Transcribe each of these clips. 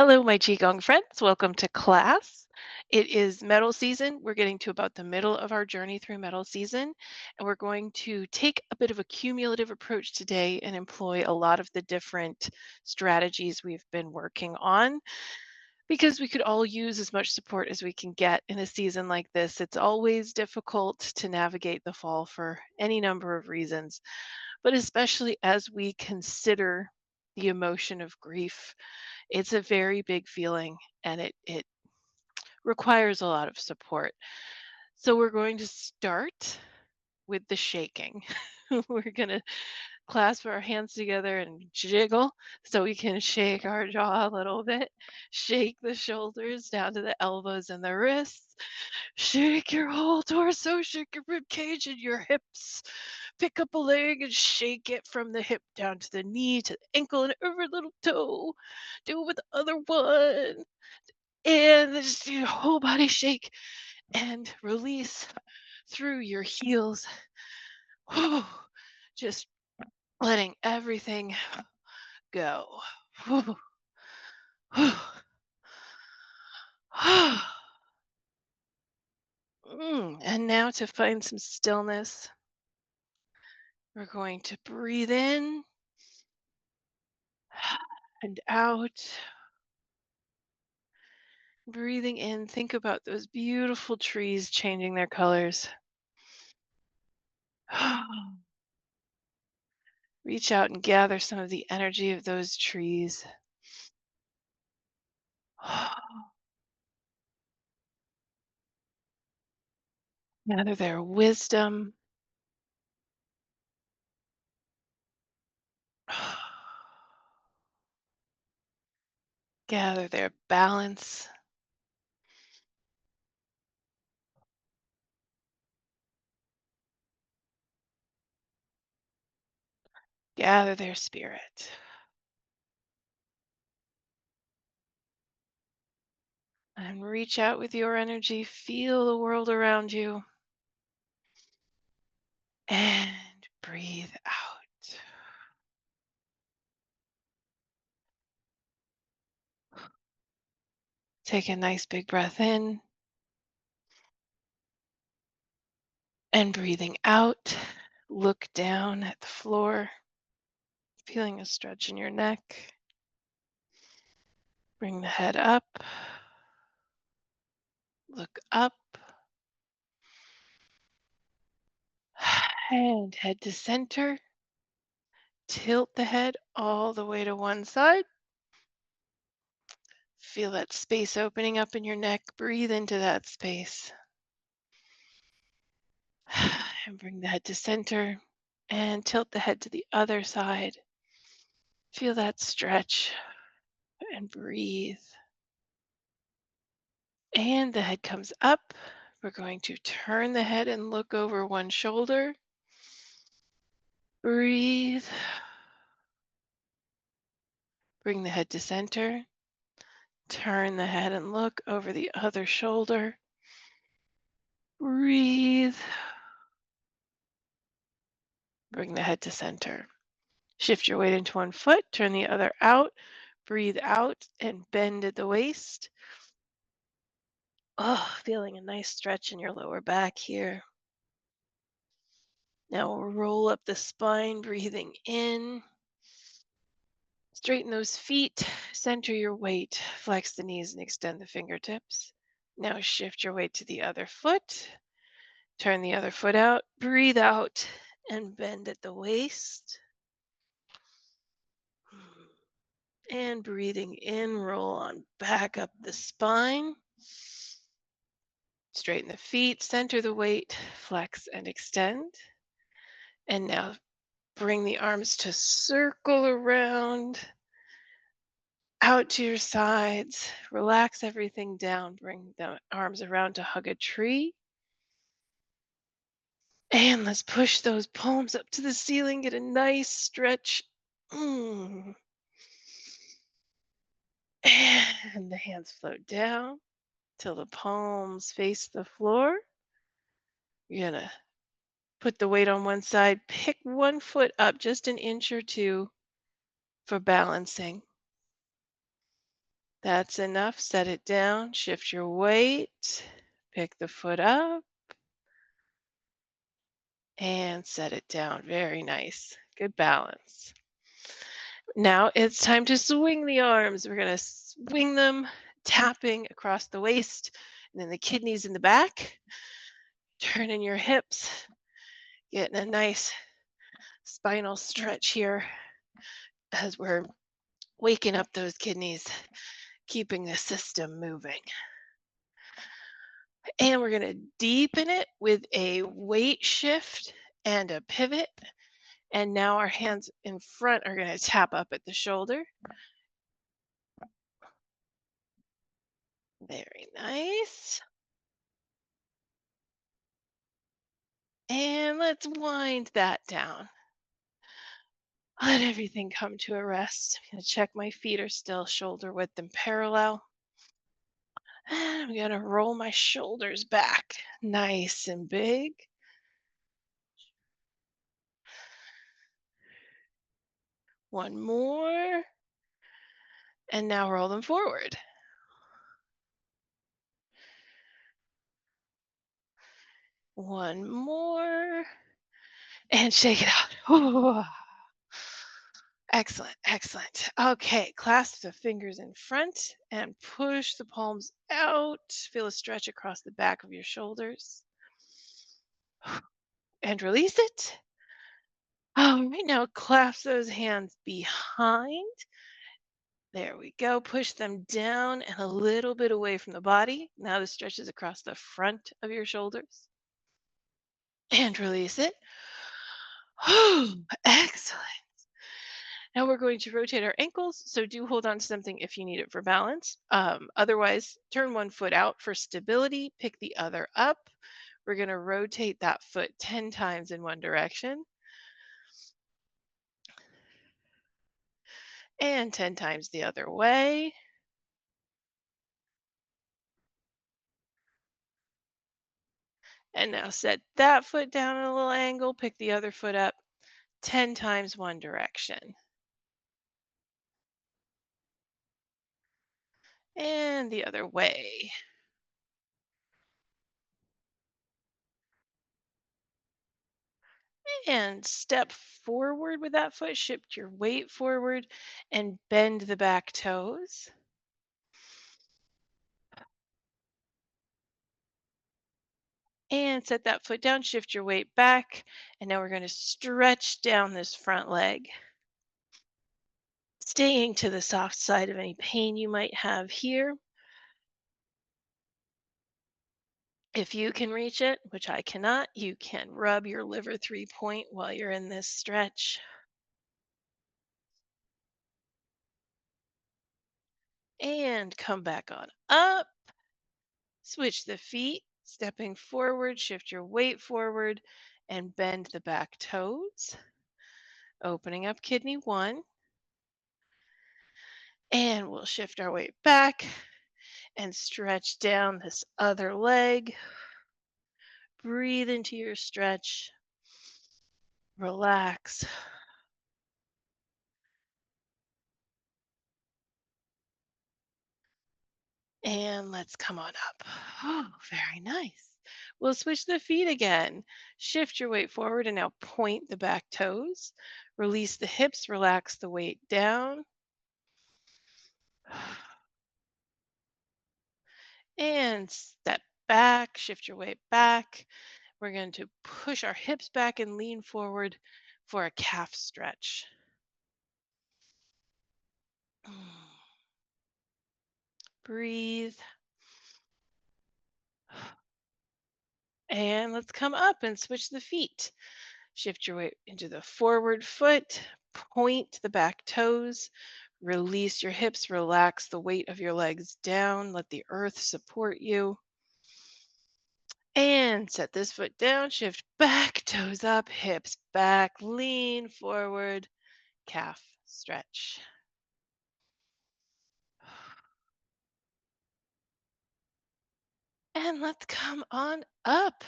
Hello, my Qigong friends. Welcome to class. It is metal season. We're getting to about the middle of our journey through metal season, and we're going to take a bit of a cumulative approach today and employ a lot of the different strategies we've been working on because we could all use as much support as we can get in a season like this. It's always difficult to navigate the fall for any number of reasons, but especially as we consider the emotion of grief. It's a very big feeling and it requires a lot of support. So we're going to start with the shaking. We're going to clasp our hands together and jiggle so we can shake our jaw a little bit, shake the shoulders down to the elbows and the wrists, shake your whole torso, shake your rib cage and your hips. Pick up a leg and shake it from the hip down to the knee to the ankle and every little toe. Do it with the other one. And then just do your whole body shake and release through your heels. Whew. Just letting everything go. Whew. Whew. And now to find some stillness, we're going to breathe in and out. Breathing in, think about those beautiful trees changing their colors. Reach out and gather some of the energy of those trees. Gather their wisdom. Gather their balance. Gather their spirit. And reach out with your energy. Feel the world around you. And breathe out. Take a nice big breath in. And breathing out, look down at the floor, feeling a stretch in your neck. Bring the head up. Look up. And head to center. Tilt the head all the way to one side. Feel that space opening up in your neck. Breathe into that space. And bring the head to center and tilt the head to the other side. Feel that stretch and breathe. And the head comes up. We're going to turn the head and look over one shoulder. Breathe. Bring the head to center. Turn the head and look over the other shoulder. Breathe. Bring the head to center. Shift your weight into one foot, turn the other out. Breathe out and bend at the waist. Oh, feeling a nice stretch in your lower back here. Now we'll roll up the spine, breathing in. Straighten those feet, center your weight, flex the knees and extend the fingertips. Now shift your weight to the other foot. Turn the other foot out, breathe out, and bend at the waist. And breathing in, roll on back up the spine. Straighten the feet, center the weight, flex and extend. And now bring the arms to circle around, out to your sides. Relax everything down. Bring the arms around to hug a tree. And let's push those palms up to the ceiling, get a nice stretch. And the hands float down till the palms face the floor. You're going to put the weight on one side, pick one foot up just an inch or two for balancing. That's enough. Set it down, shift your weight, pick the foot up, and set it down. Very nice. Good balance. Now it's time to swing the arms. We're going to swing them, tapping across the waist, and then the kidneys in the back. Turning your hips, getting a nice spinal stretch here as we're waking up those kidneys, keeping the system moving. And we're going to deepen it with a weight shift and a pivot. And now our hands in front are going to tap up at the shoulder. Very nice. And let's wind that down. Let everything come to a rest. I'm going to check my feet are still shoulder width and parallel. And I'm going to roll my shoulders back nice and big. One more. And now roll them forward. One more. And shake it out. Ooh. Excellent, excellent. Okay, clasp the fingers in front and push the palms out. Feel a stretch across the back of your shoulders. And release it. Right now, clasp those hands behind. There we go. Push them down and a little bit away from the body. Now the stretch is across the front of your shoulders. And release it. Excellent. Now we're going to rotate our ankles, so do hold on to something if you need it for balance. Otherwise, turn one foot out for stability, pick the other up. We're going to rotate that foot 10 times in one direction and 10 times the other way. And now set that foot down at a little angle, pick the other foot up 10 times one direction. And the other way. And step forward with that foot, shift your weight forward and bend the back toes. And set that foot down, shift your weight back. And now we're going to stretch down this front leg, staying to the soft side of any pain you might have here. If you can reach it, which I cannot, you can rub your liver 3-point while you're in this stretch. And come back on up. Switch the feet, stepping forward, shift your weight forward, and bend the back toes. Opening up kidney 1. And we'll shift our weight back and stretch down this other leg. Breathe into your stretch. Relax. And let's come on up. Oh, very nice. We'll switch the feet again. Shift your weight forward and now point the back toes. Release the hips, relax the weight down. And step back, shift your weight back. We're going to push our hips back and lean forward for a calf stretch. Breathe. And let's come up and switch the feet. Shift your weight into the forward foot, point the back toes, release your hips, relax the weight of your legs down, let the earth support you. And set this foot down, shift back, toes up, hips back, lean forward, calf stretch. And let's come on up.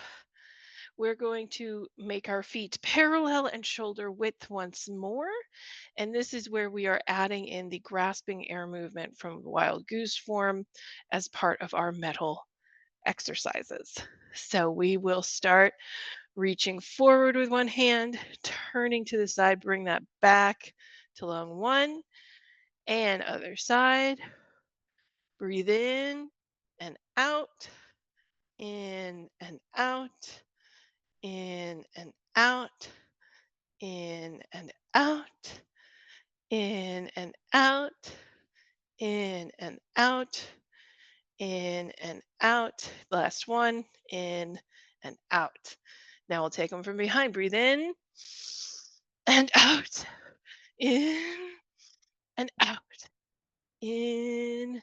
we're going to make our feet parallel and shoulder width once more. And this is where we are adding in the grasping air movement from wild goose form as part of our metal exercises. So we will start reaching forward with one hand, turning to the side, bring that back to long one, and other side. Breathe and out, in and out, in and out, in and out, in and out, in and out, in and out. Last one, in and out. Now we'll take them from behind. Breathe in and out, in and out, in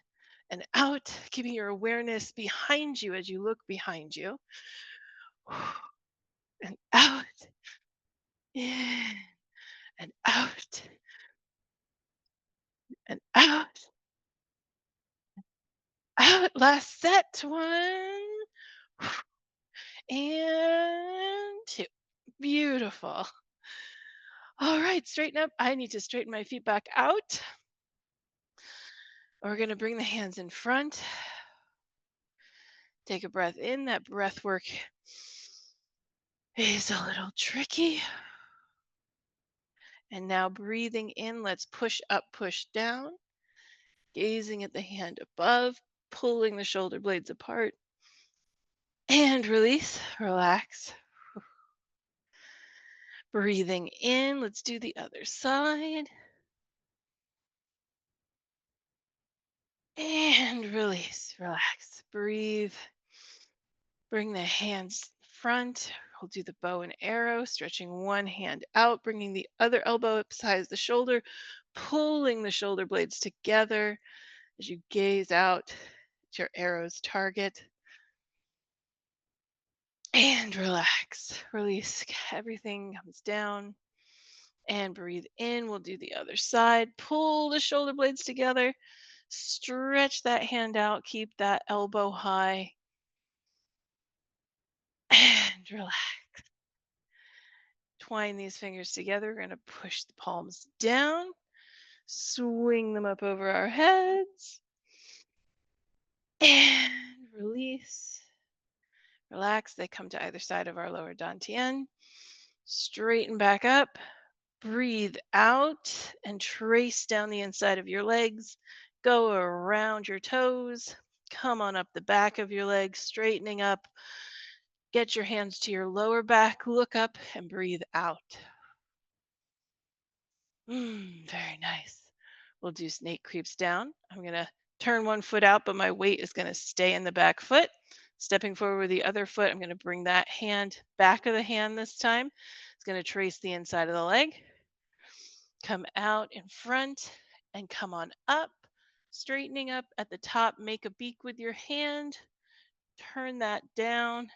and out, keeping your awareness behind you as you look behind you. And out, in and out, and out, out. Last set. One and two. Beautiful. All right, straighten up. I need to straighten my feet back out. We're going to bring the hands in front. Take a breath in. That breath work is a little tricky. And now breathing in, let's push up, push down. Gazing at the hand above, pulling the shoulder blades apart. And release, relax. Breathing in, let's do the other side. And release, relax. Breathe. Bring the hands front. We'll do the bow and arrow, stretching one hand out, bringing the other elbow up as the shoulder, pulling the shoulder blades together as you gaze out at your arrow's target. And relax. Release. Everything comes down. And breathe in. We'll do the other side. Pull the shoulder blades together. Stretch that hand out. Keep that elbow high. And relax. Twine these fingers together. We're going to push the palms down. Swing them up over our heads. And release. Relax. They come to either side of our lower dantian. Straighten back up. Breathe out and trace down the inside of your legs. Go around your toes. Come on up the back of your legs, straightening up. Get your hands to your lower back. Look up and breathe out. Very nice. We'll do snake creeps down. I'm going to turn one foot out, but my weight is going to stay in the back foot. Stepping forward with the other foot, I'm going to bring that hand, back of the hand this time. It's going to trace the inside of the leg. Come out in front and come on up, straightening up at the top. Make a beak with your hand. Turn that down.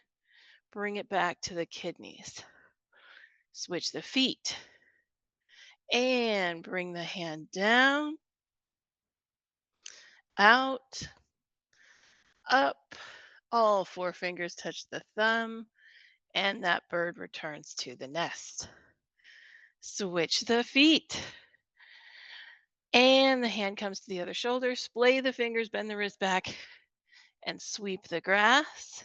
Bring it back to the kidneys. Switch the feet. And bring the hand down, out, up. All four fingers touch the thumb. And that bird returns to the nest. Switch the feet. And the hand comes to the other shoulder. Splay the fingers, bend the wrist back, and sweep the grass.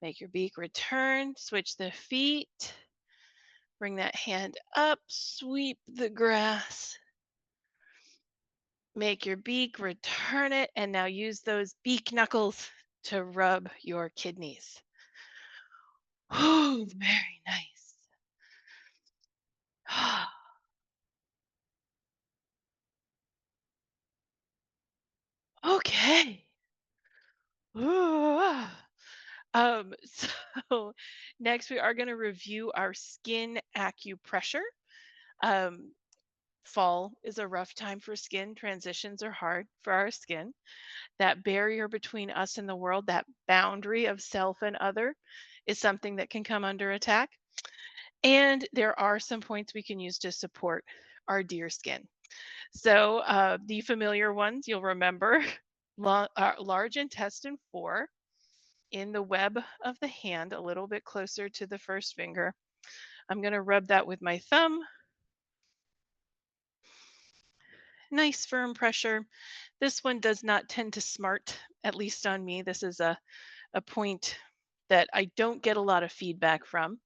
Make your beak return. Switch the feet. Bring that hand up. Sweep the grass. Make your beak, return it, and now use those beak knuckles to rub your kidneys. Oh, very nice. Okay. Ooh. So next we are going to review our skin acupressure. Fall is a rough time for skin. Transitions are hard for our skin. That barrier between us and the world, that boundary of self and other, is something that can come under attack. And there are some points we can use to support our dear skin. So the familiar ones you'll remember, large intestine 4, in the web of the hand, a little bit closer to the first finger. I'm going to rub that with my thumb. Nice firm pressure. This one does not tend to smart, at least on me. This is a point that I don't get a lot of feedback from.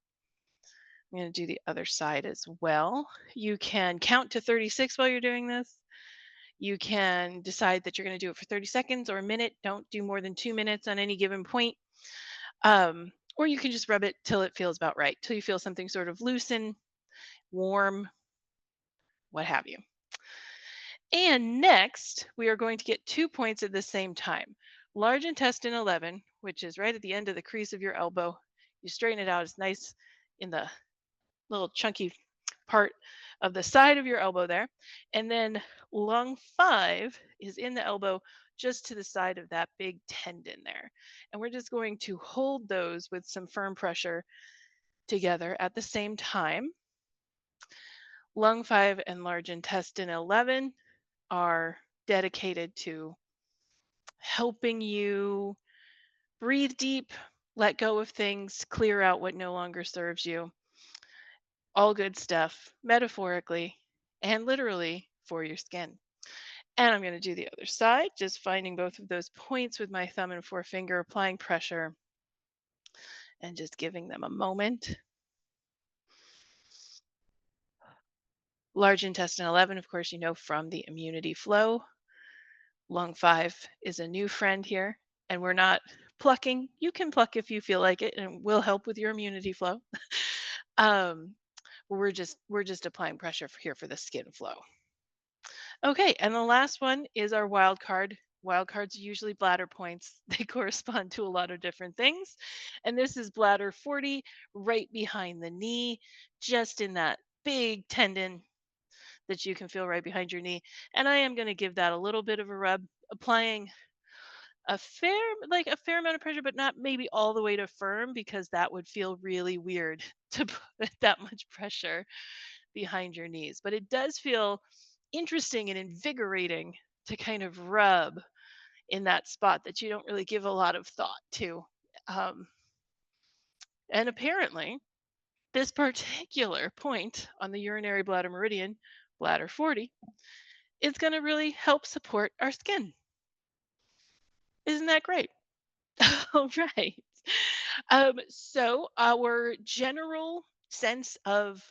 I'm going to do the other side as well. You can count to 36 while you're doing this. You can decide that you're going to do it for 30 seconds or a minute. Don't do more than 2 minutes on any given point. Or you can just rub it till it feels about right, till you feel something sort of loosen, warm, what have you. And next, we are going to get 2 points at the same time. Large intestine 11, which is right at the end of the crease of your elbow. You straighten it out. It's nice in the little chunky part of the side of your elbow there. And then lung 5 is in the elbow just to the side of that big tendon there. And we're just going to hold those with some firm pressure together at the same time. Lung 5 and large intestine 11 are dedicated to helping you breathe deep, let go of things, clear out what no longer serves you. All good stuff, metaphorically and literally for your skin. And I'm going to do the other side, just finding both of those points with my thumb and forefinger, applying pressure and just giving them a moment. Large intestine 11, of course, you know from the immunity flow. Lung 5 is a new friend here, and we're not plucking. You can pluck if you feel like it, and it will help with your immunity flow. um, we're just applying pressure here for the skin flow. Okay, and the last one is our wild card. Wild cards are usually bladder points. They correspond to a lot of different things. And this is bladder 40, right behind the knee, just in that big tendon that you can feel right behind your knee. And I am going to give that a little bit of a rub, applying a fair amount of pressure, but not maybe all the way to firm, because that would feel really weird to put that much pressure behind your knees. But it does feel interesting and invigorating to kind of rub in that spot that you don't really give a lot of thought to. Um, and apparently, this particular point on the urinary bladder meridian, bladder 40, is going to really help support our skin. Isn't that great? All right. So, our general sense of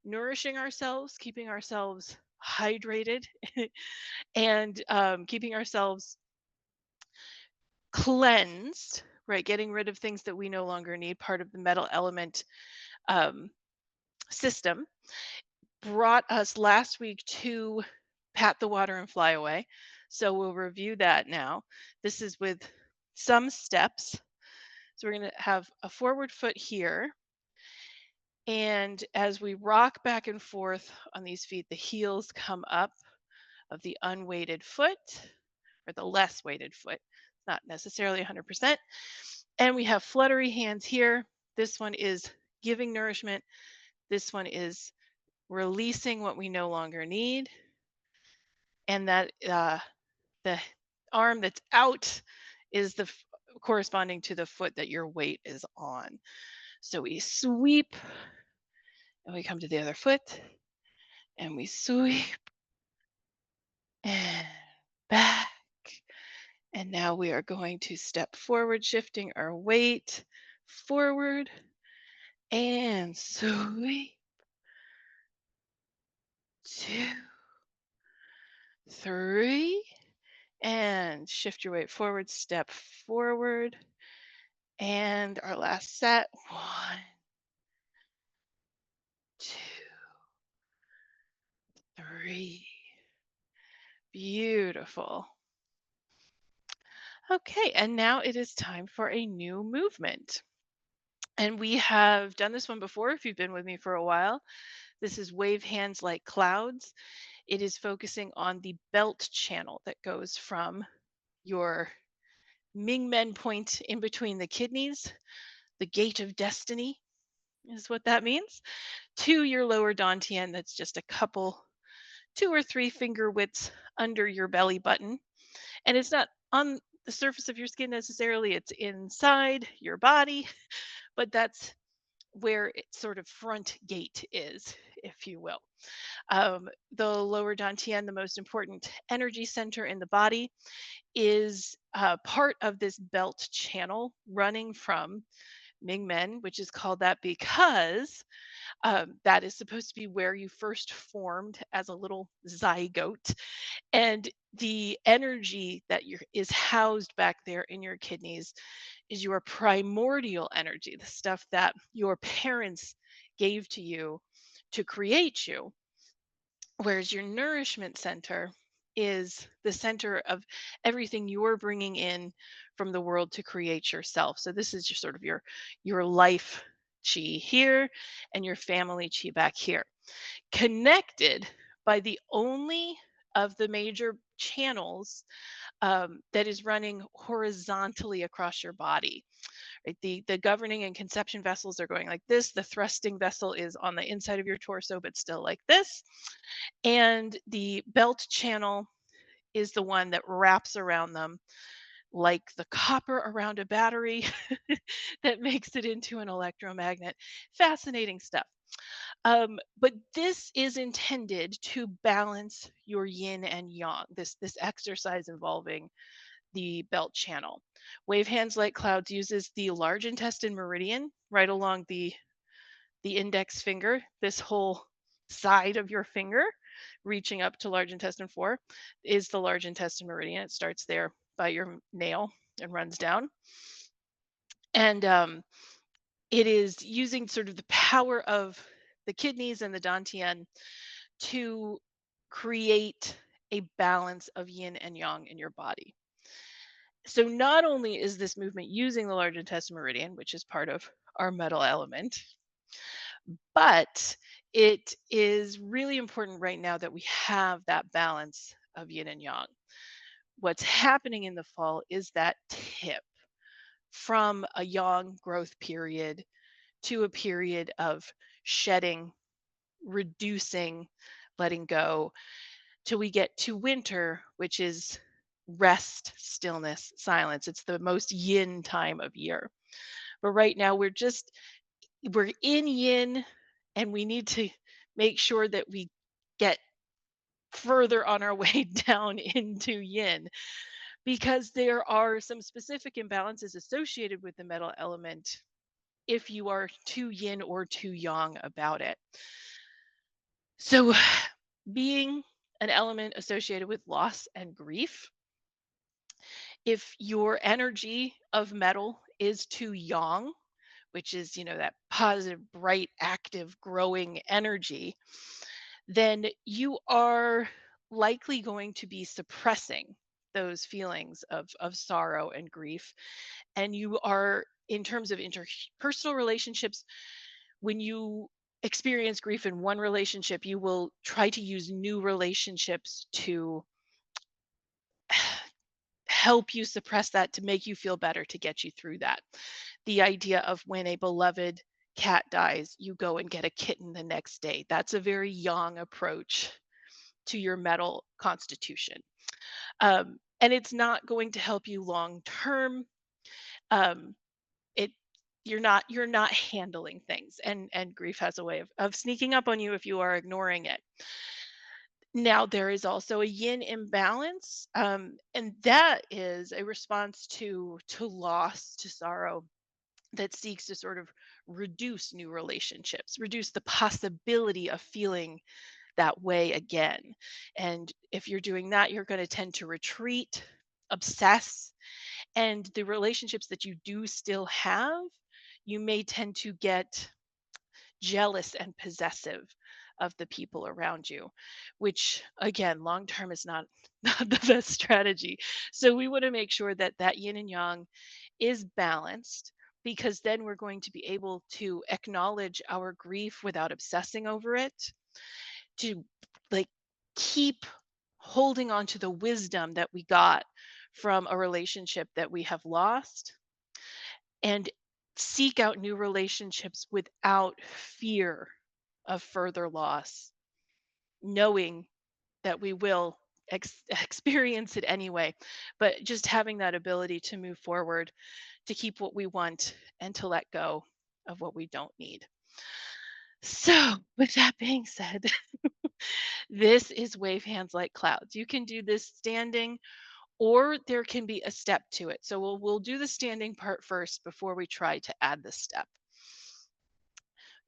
nourishing ourselves, keeping ourselves hydrated, and keeping ourselves cleansed, right? Getting rid of things that we no longer need, part of the metal element um, system, brought us last week to pat the water and fly away. So we'll review that now. This is with some steps. So we're going to have a forward foot here. And as we rock back and forth on these feet, the heels come up of the unweighted foot or the less weighted foot, not necessarily 100%. And we have fluttery hands here. This one is giving nourishment. This one is releasing what we no longer need. And that the arm that's out is corresponding to the foot that your weight is on. So we sweep and we come to the other foot and we sweep and back. And now we are going to step forward, shifting our weight forward and sweep. 2, 3, and shift your weight forward, step forward. And our last set, 1, 2, 3. Beautiful. Okay, and now it is time for a new movement. And we have done this one before if you've been with me for a while. This is wave hands like clouds. It is focusing on the belt channel that goes from your Ming Men point in between the kidneys, the gate of destiny is what that means, to your lower dantian that's just a couple, 2 or 3 finger widths under your belly button. And it's not on the surface of your skin necessarily, it's inside your body, but that's where its sort of front gate is, if you will. The lower dantian, the most important energy center in the body, is part of this belt channel running from Ming Men, which is called that because that is supposed to be where you first formed as a little zygote, and the energy that is housed back there in your kidneys is your primordial energy, the stuff that your parents gave to you to create you. Whereas your nourishment center is the center of everything you're bringing in from the world to create yourself. So this is your sort of your life chi here and your family chi back here, connected by the only of the major channels that is running horizontally across your body. Right? The governing and conception vessels are going like this. The thrusting vessel is on the inside of your torso, but still like this. And the belt channel is the one that wraps around them like the copper around a battery that makes it into an electromagnet. Fascinating stuff. But this is intended to balance your yin and yang. This exercise involving the belt channel. Wave Hands Like Clouds uses the large intestine meridian right along the index finger, this whole side of your finger reaching up to large intestine 4 is the large intestine meridian. It starts there by your nail and runs down. And it is using sort of the power of the kidneys and the dantian to create a balance of yin and yang in your body. So not only is this movement using the large intestine meridian, which is part of our metal element, but it is really important right now that we have that balance of yin and yang. What's happening in the fall is that tip from a yang growth period to a period of shedding, reducing, letting go, till we get to winter, which is rest, stillness, silence. It's the most yin time of year. But right now we're in yin, and we need to make sure that we get further on our way down into yin, because there are some specific imbalances associated with the metal element if you are too yin or too yang about it. So being an element associated with loss and grief, if your energy of metal is too yang, which is, that positive, bright, active, growing energy, then you are likely going to be suppressing those feelings of sorrow and grief. And you are, in terms of interpersonal relationships, when you experience grief in one relationship, you will try to use new relationships to help you suppress that, to make you feel better, to get you through that. The idea of when a beloved cat dies, you go and get a kitten the next day. That's a very yang approach to your metal constitution. And it's not going to help you long term. Um, it you're not handling things, and grief has a way of sneaking up on you if you are ignoring it. Now, there is also a yin imbalance, and that is a response to loss, to sorrow, that seeks to sort of reduce new relationships, reduce the possibility of feeling that way again. And if you're doing that, you're going to tend to retreat, obsess, and the relationships that you do still have, you may tend to get jealous and possessive of the people around you, which again, long term is not, not the best strategy. So we want to make sure that that yin and yang is balanced, because then we're going to be able to acknowledge our grief without obsessing over it, to like keep holding on to the wisdom that we got from a relationship that we have lost, and seek out new relationships without fear of further loss, knowing that we will experience it anyway. But just having that ability to move forward, to keep what we want, and to let go of what we don't need. So, with that being said, this is wave hands like clouds. You can do this standing, or there can be a step to it. So we'll do the standing part first before we try to add the step.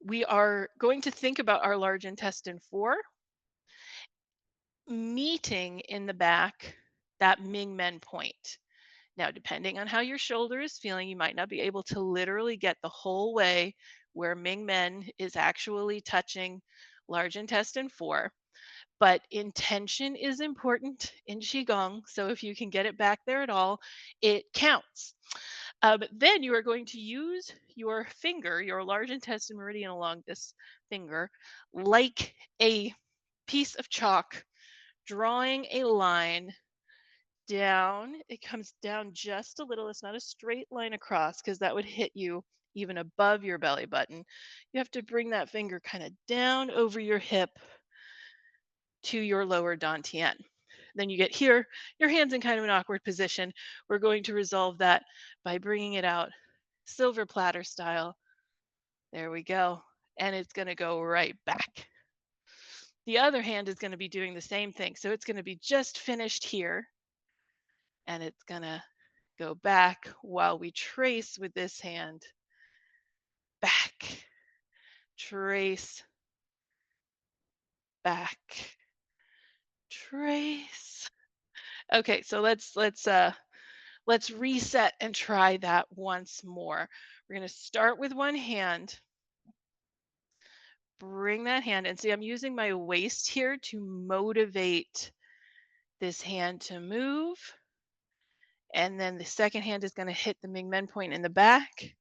We are going to think about our large intestine 4 meeting in the back, that Ming Men point. Now, depending on how your shoulder is feeling, you might not be able to literally get the whole way where Ming Men is actually touching large intestine 4, but intention is important in Qigong. So if you can get it back there at all, it counts. Then you are going to use your finger, your large intestine meridian along this finger, like a piece of chalk, drawing a line down. It comes down just a little. It's not a straight line across because that would hit you even above your belly button. You have to bring that finger kind of down over your hip to your lower dantian. Then you get here, your hand's in kind of an awkward position. We're going to resolve that by bringing it out silver platter style. There we go. And it's going to go right back. The other hand is going to be doing the same thing. So it's going to be just finished here. And it's going to go back while we trace with this hand. Back. Trace. Back. Trace. Okay, so let's reset and try that once more. We're going to start with one hand. Bring that hand, and see, I'm using my waist here to motivate this hand to move. And then the second hand is going to hit the Ming Men point in the back.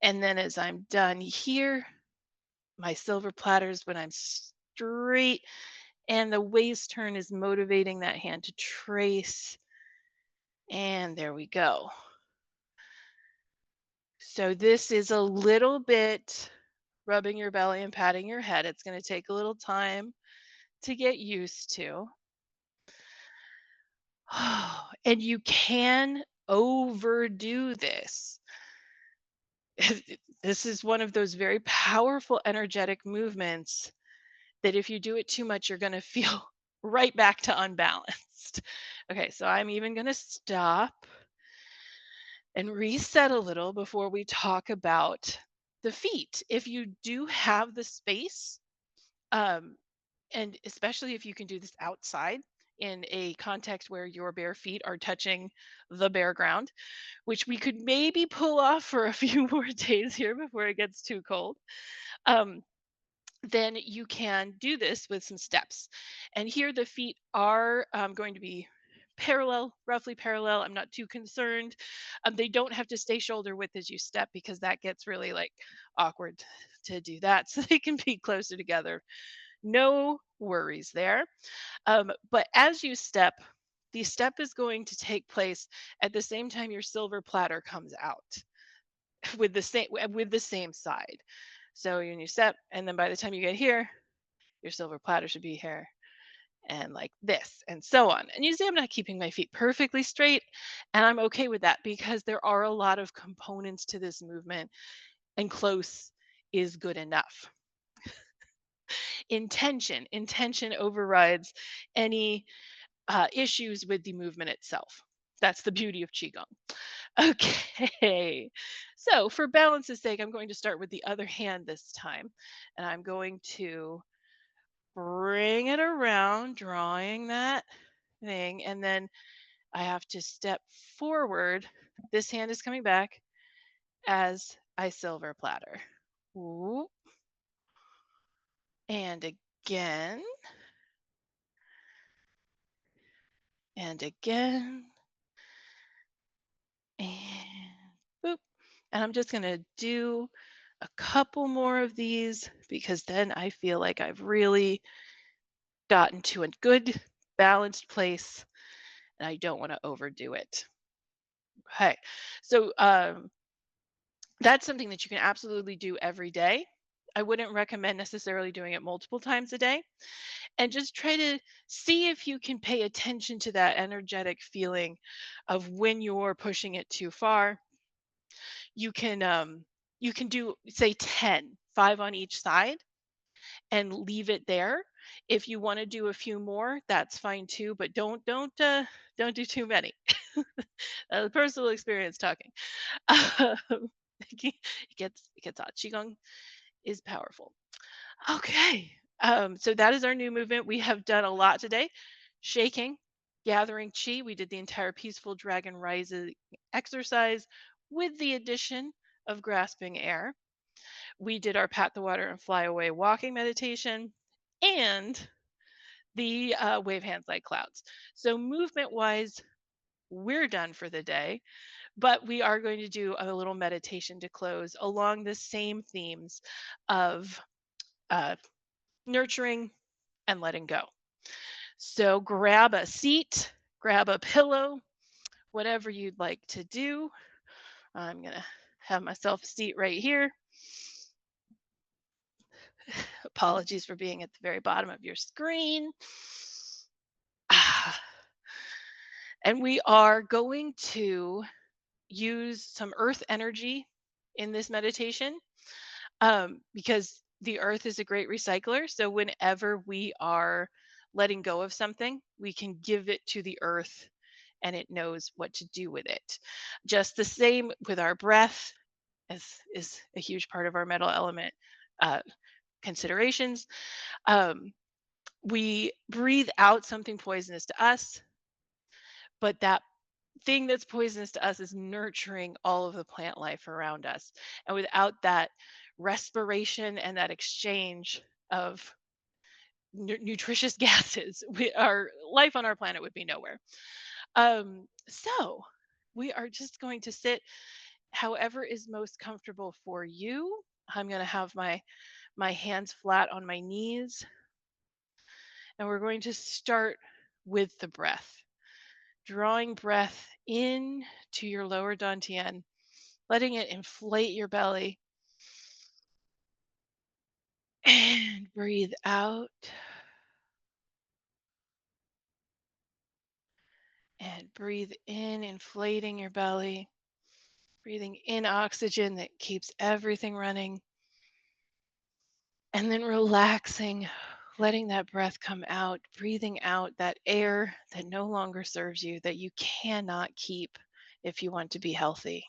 And then as I'm done here, my silver platters when I'm straight, and the waist turn is motivating that hand to trace. And there we go. So this is a little bit rubbing your belly and patting your head. It's going to take a little time to get used to. And you can overdo this. This is one of those very powerful energetic movements that if you do it too much, you're going to feel right back to unbalanced. Okay, so I'm even going to stop and reset a little before we talk about the feet. If you do have the space, and especially if you can do this outside in a context where your bare feet are touching the bare ground, which we could maybe pull off for a few more days here before it gets too cold, then you can do this with some steps. And here the feet are going to be parallel, roughly parallel. I'm not too concerned. They don't have to stay shoulder width as you step because that gets really like awkward to do that. So they can be closer together. No worries there. But as you step, the step is going to take place at the same time your silver platter comes out with the same side. So when you step, and then by the time you get here, your silver platter should be here, and like this, and so on. And you see, I'm not keeping my feet perfectly straight, and I'm okay with that because there are a lot of components to this movement, and close is good enough. Intention overrides any issues with the movement itself. That's the beauty of Qigong. Okay, so for balance's sake, I'm going to start with the other hand this time, and I'm going to bring it around, drawing that thing, and then I have to step forward. This hand is coming back as I silver platter. Ooh. And again. And again. And boop. And I'm just going to do a couple more of these because then I feel like I've really gotten to a good balanced place and I don't want to overdo it. Okay, so that's something that you can absolutely do every day. I wouldn't recommend necessarily doing it multiple times a day, and just try to see if you can pay attention to that energetic feeling of when you're pushing it too far. You can do, say, 10, 5 on each side, and leave it there. If you want to do a few more, that's fine too, but don't do too many. Personal experience talking. Um, it gets hot. Qigong is powerful. Okay. So that is our new movement. We have done a lot today. Shaking, gathering chi. We did the entire Peaceful Dragon Rising exercise with the addition of grasping air. We did our pat the water and fly away walking meditation and the wave hands like clouds. So movement wise, we're done for the day, but we are going to do a little meditation to close along the same themes of uh, nurturing and letting go. So grab a seat, grab a pillow, whatever you'd like to do. I'm going to have myself a seat right here. Apologies for being at the very bottom of your screen. And we are going to use some earth energy in this meditation, because the earth is a great recycler. So whenever we are letting go of something, we can give it to the earth and it knows what to do with it. Just the same with our breath, as is a huge part of our metal element uh, considerations. We breathe out something poisonous to us, but that thing that's poisonous to us is nurturing all of the plant life around us. And without that respiration and that exchange of nutritious gases, our life on our planet would be nowhere. So we are just going to sit however is most comfortable for you. I'm going to have my hands flat on my knees, and we're going to start with the breath. Drawing breath in to your lower dantian, letting it inflate your belly, and breathe out, and breathe in, inflating your belly, breathing in oxygen that keeps everything running, and then relaxing, letting that breath come out, breathing out that air that no longer serves you, that you cannot keep if you want to be healthy.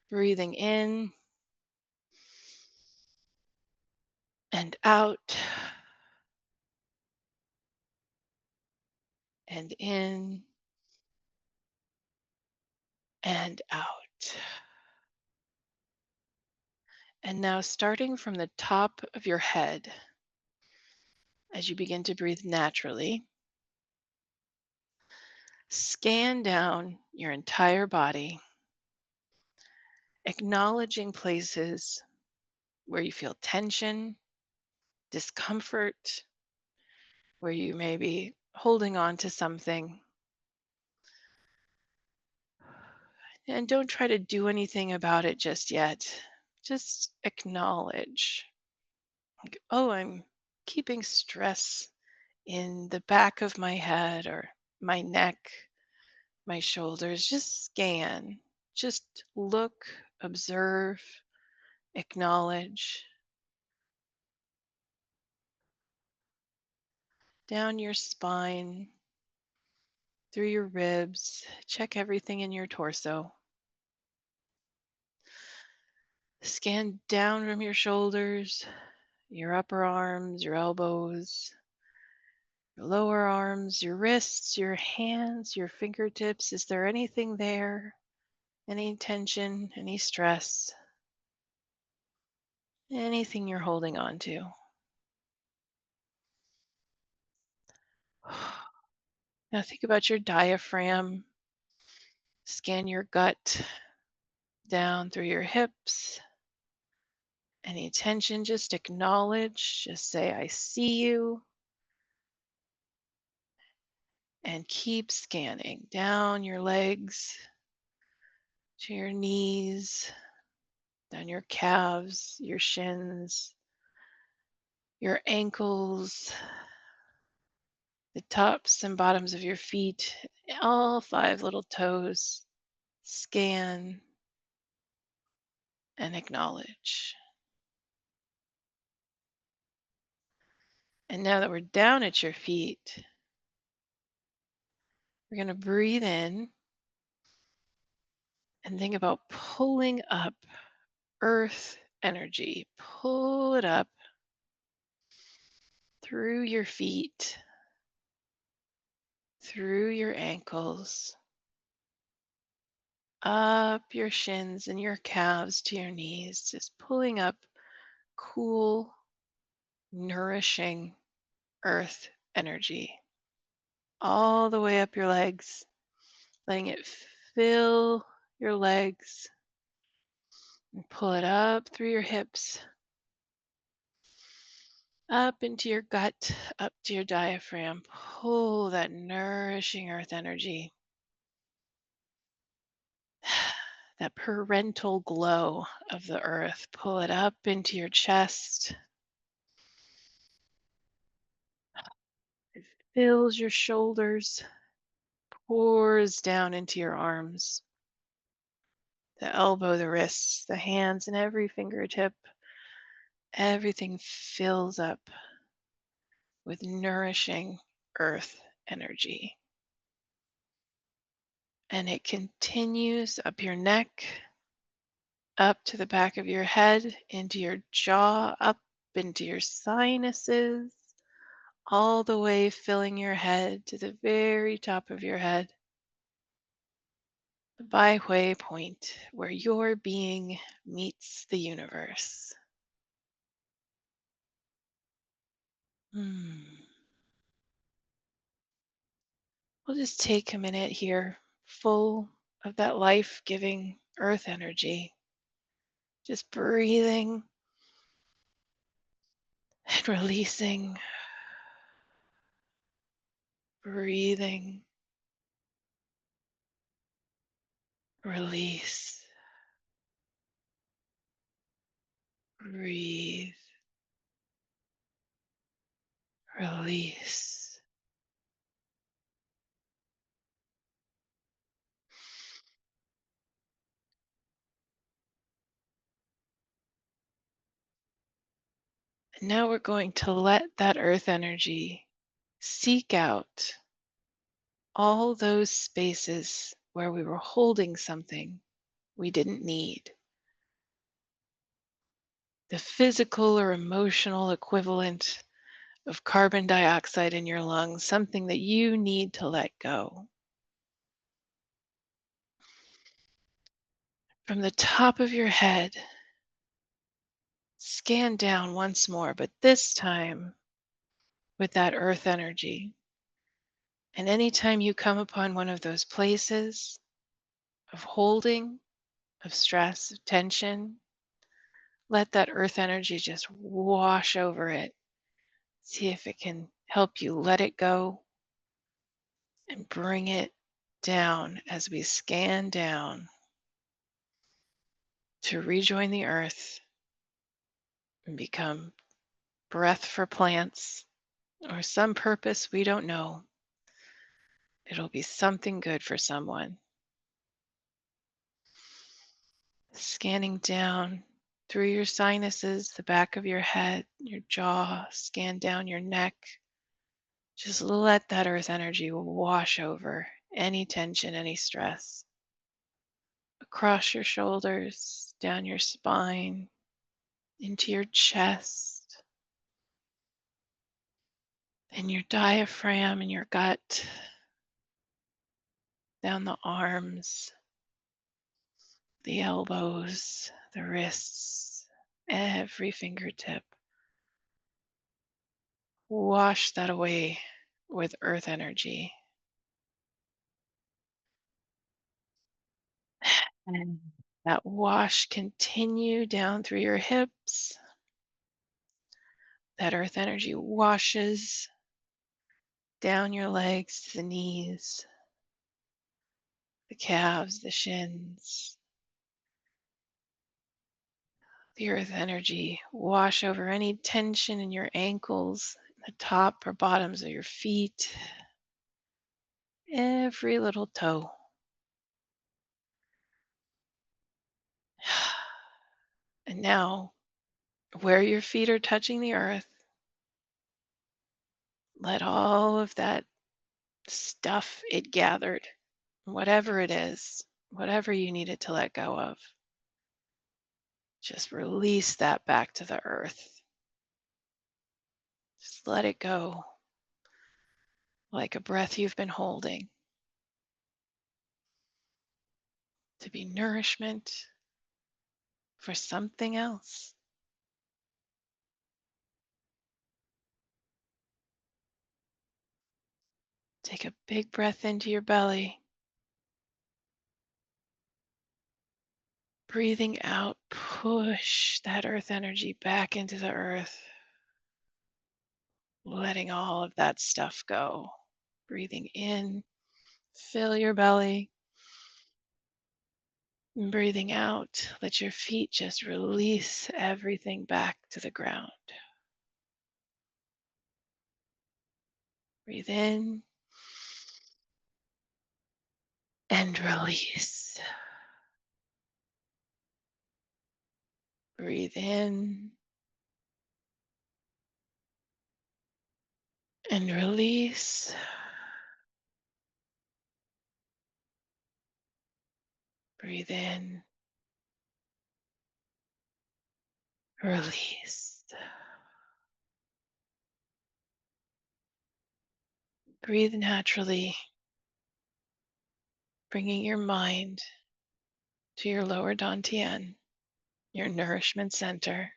Breathing in and out, and in and out. And now, starting from the top of your head, as you begin to breathe naturally, scan down your entire body, acknowledging places where you feel tension, discomfort, where you may be holding on to something. And don't try to do anything about it just yet. Just acknowledge, like, oh, I'm keeping stress in the back of my head or my neck, my shoulders. Just scan, just look, observe, acknowledge. Down your spine, through your ribs, check everything in your torso. Scan down from your shoulders, your upper arms, your elbows, your lower arms, your wrists, your hands, your fingertips. Is there anything there? Any tension, any stress, anything you're holding on to? Now think about your diaphragm. Scan your gut down through your hips. Any tension, just acknowledge. Just say, I see you. And keep scanning down your legs to your knees, down your calves, your shins, your ankles, the tops and bottoms of your feet, all 5 little toes. Scan and acknowledge. And now that we're down at your feet, we're going to breathe in and think about pulling up earth energy. Pull it up through your feet, through your ankles, up your shins and your calves to your knees, just pulling up cool, nourishing earth energy all the way up your legs, letting it fill your legs and pull it up through your hips, up into your gut, up to your diaphragm. Pull that nourishing earth energy, that parental glow of the earth. Pull it up into your chest. It fills your shoulders, pours down into your arms, the elbow, the wrists, the hands, and every fingertip. Everything fills up with nourishing earth energy. And it continues up your neck, up to the back of your head, into your jaw, up into your sinuses, all the way filling your head to the very top of your head, the Bai Hui point where your being meets the universe. Hmm. We'll just take a minute here, full of that life giving earth energy, just breathing and releasing, breathing, release, breathe, release. And now we're going to let that earth energy seek out all those spaces where we were holding something we didn't need. The physical or emotional equivalent of carbon dioxide in your lungs, something that you need to let go. From the top of your head, scan down once more, but this time with that earth energy. And anytime you come upon one of those places of holding, of stress, of tension, let that earth energy just wash over it. See if it can help you let it go and bring it down as we scan down to rejoin the earth and become breath for plants or some purpose we don't know. It'll be something good for someone. Scanning down through your sinuses, the back of your head, your jaw, scan down your neck. Just let that earth energy wash over any tension, any stress. Across your shoulders, down your spine, into your chest, and your diaphragm and your gut, down the arms, the elbows, the wrists, every fingertip. Wash that away with earth energy. And that wash continue down through your hips. That earth energy washes down your legs to the knees, the calves, the shins, the earth energy wash over any tension in your ankles, the top or bottoms of your feet, every little toe. And now, where your feet are touching the earth, let all of that stuff it gathered, whatever it is, whatever you needed to let go of, just release that back to the earth. Just let it go like a breath you've been holding to be nourishment for something else. Take a big breath into your belly. Breathing out, push that earth energy back into the earth, letting all of that stuff go. Breathing in, fill your belly. And breathing out, let your feet just release everything back to the ground. Breathe in and release. Breathe in and release. Breathe in, release. Breathe naturally, bringing your mind to your lower dantian, your nourishment center,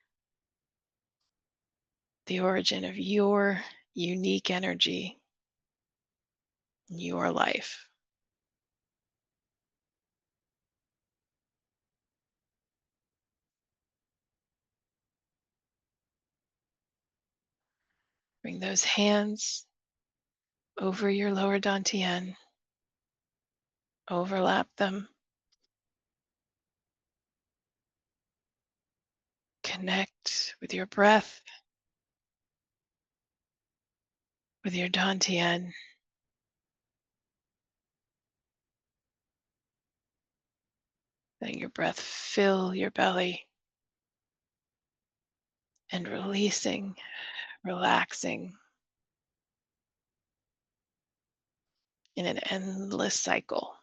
the origin of your unique energy, your life. Bring those hands over your lower dantian, overlap them, connect with your breath, with your dantian. Letting your breath fill your belly and releasing, relaxing in an endless cycle.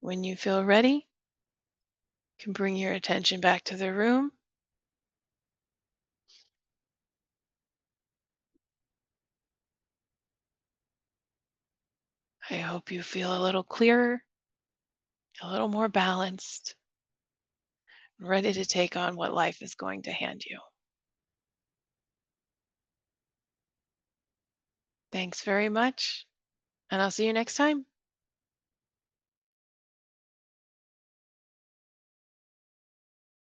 When you feel ready, you can bring your attention back to the room. I hope you feel a little clearer, a little more balanced, ready to take on what life is going to hand you. Thanks very much, and I'll see you next time.